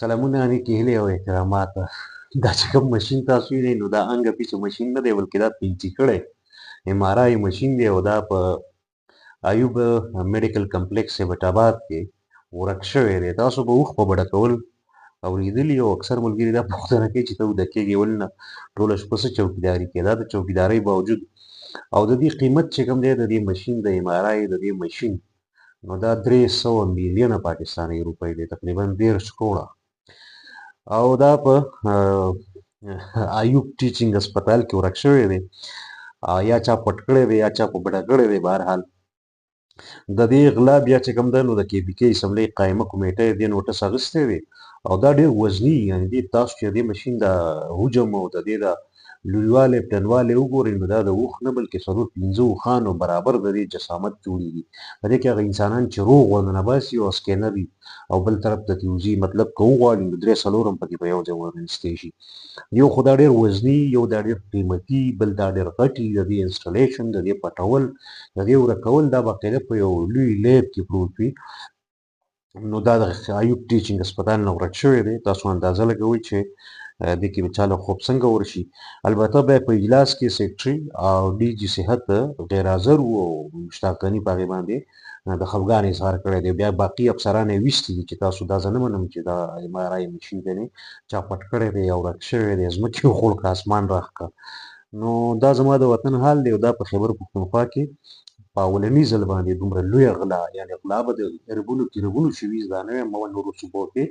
سلامونه نیکې هیلې او احترامات. دا چې کوم ماشین تاسو وینئ نو دا انګه پیچه ماشین نه دی بلکې دا پینچي کړی ایم آر آی ماشین دی او دا په ایوب میډیکل کمپلیکس ایبټ آباد کې ورک شوی دی. تاسو به اوښ په بډه کول اورېدلي او اکثر ملګري دا پوښتنه کوي چې ته ویده کېږې ولې نه ټوله شپه څه چوکیداري کوې. دا د چوکیدارۍ باوجود او د دې قیمت چې کوم دی د دې ماشین د ایم آر آی د دې ماشین نو دا 300 میلیونه پاکستاني روپۍ دی، تقریبا 13 کروړه. او دا په ایوب ټیچینګ هسپتال کې ورک شوی دی. یا چا پټ کړی دی یا چا په بډه کړی دی. بهرحال د دې غلا بیا چې کوم دی نو د کې بي کې اسمبلۍ قایمه کمیټه یې دې نوټس اخیستی دی او دا ډېر وزني یعنې دې تاسو چې د دې ماشین د حجم او د دې د لویوالی پلنوالی وګورئ نو دا د اوښ نه بلکې 4-5 اوښانو برابر د دې جسامت جوړېږي. په دې کې هغه انسانان چې روغ ورننه باسي او سکینر وي او بل طرف ته تیوزي مطلب که وغواړي نو 3-4 هم پکې په یو ځای ورننستی شي. یو خو دا ډېر وزني، یو دا ډېر قیمتي، بل دا ډېر غټي. د دې انسټالیشن د دې پټول د دې ورکول دا باقاعده په یو لوی لیب کې پروت وي. نو دا د ایوب ټیچینګ هسپتال نه ورک شوی دی. تاسو اندازه لګوئ چې دې کې به چا له خوب څنګه ورشي. البته بیا په اجلاس کې سیکرټري او ډي جي صحت غیر حاضر وو او مشتاق غني په هغې باندې د خفګان اظهار کړی دی. بیا باقي افسران یې ویستي دي چې تاسو دا زه نه منم چې دا ایم آر آی مشین دی چا پټ کړی دی او ورک شوی دی، ځمکې وخوړ که اسمان راښکه. نو دا زما د وطن حال دی او دا په خیبر پښتونخوا کې په اولني ځل باندې دومره لویه غلا، یعنې غلا به د اربونو تیربونو شوي دا نه وایم نورو صوبو کې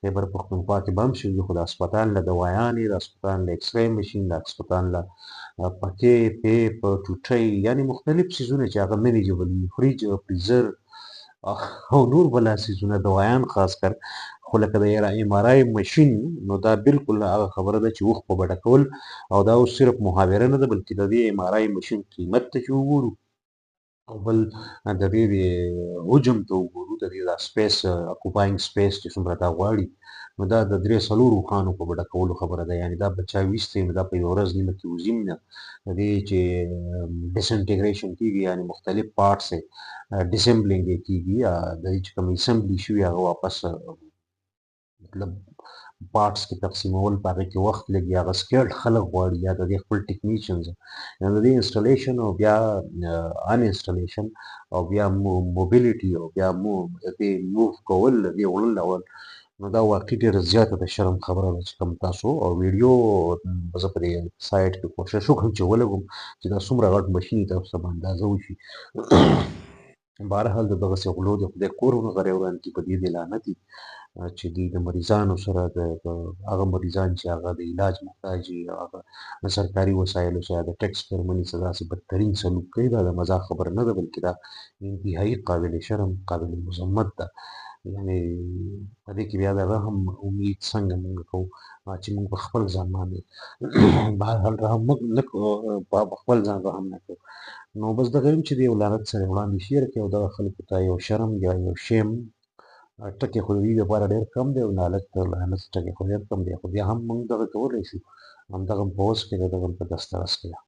خیبر پښتونخوا کې به هم شوي، خو د هسپتال له دوايانې، د هسپتال له ایکس رې مشین، د هسپتال له پکې پیپ ټوټۍ یعنې مختلف څیزونه چې هغه منیجبل وي، فریج فریزر او نور بلا څیزونه دوایان خاص کر. خو لکه د ایم آر آی مشین نو دا بالکل هغه خبره ده چې اوښ په بډه کول او دا اوس صرف محاوره نه ده بلکې د دې ایم آر آی مشین قیمت ته چې وګورو او بل د دې د حجم ته وګورو، د دې د سپیس اکوپاینګ سپیس چې څومره دا غواړي نو دا د 3-4 اوښانو په بډه کولو خبره ده. یعنې دا به چا ویستی نو دا په یوه ورځ نیمه کې وځي نه. د دې چې ډسنټیګریشن کېږي یعنې مختلف پارټس یې ډسمبلینګ یې کېږي، د دې چې کوم اسمبلي شوي هغه واپس مطلب پارټس کې تقسیمول په هغې کې وخت لګي. هغه سکیلډ خلک غواړي یا د دې خپل ټیکنیشنز د دې انسټالیشن او بیا ان انسټالیشن او بیا موبیلیټي او بیا د دې موو کول د دې وړل اول نو دا واقعي ډېره زیاته د شرم خبره ده چې کوم تاسو او ویډیو به زه په دې سایټ کې کوشش وکړم چې ولګوم چې دا څومره غټ مشین تاسو ته به اندازه وشي. بهرحال د دغسې غلو د خدای کور ونغری وران کړي، په دې دې لعنت وي چې دوی د مریضانو سره د هغه مریضان چې هغه د علاج محتاج وي او هغه د سرکاري وسایلو سره د ټکس پیرمني څخه داسې بدترین سلوک کوي. دا د مزاح خبره نه ده بلکې دا انتهایي قابل شرم قابل مذمت ده. یعنې په دې کې بیا د رحم امید څنګه موږ کوو چې موږ په خپل ځان باندې بهرحال رحم نه کوو، په خپل ځان رحم نه کوو. نو بس دغه یم چې د یو لعنت سره وړاندې شعر کوي او دغه خلکو ته یو شرم یا یو شیم ټکي خو د دوی لپاره ډېر کم دی او لعنت ټکي خو ډېر کم دی، خو بیا هم موږ دغه کولی شو همدغه په وس کې ده، دغه په دسترس کې ده.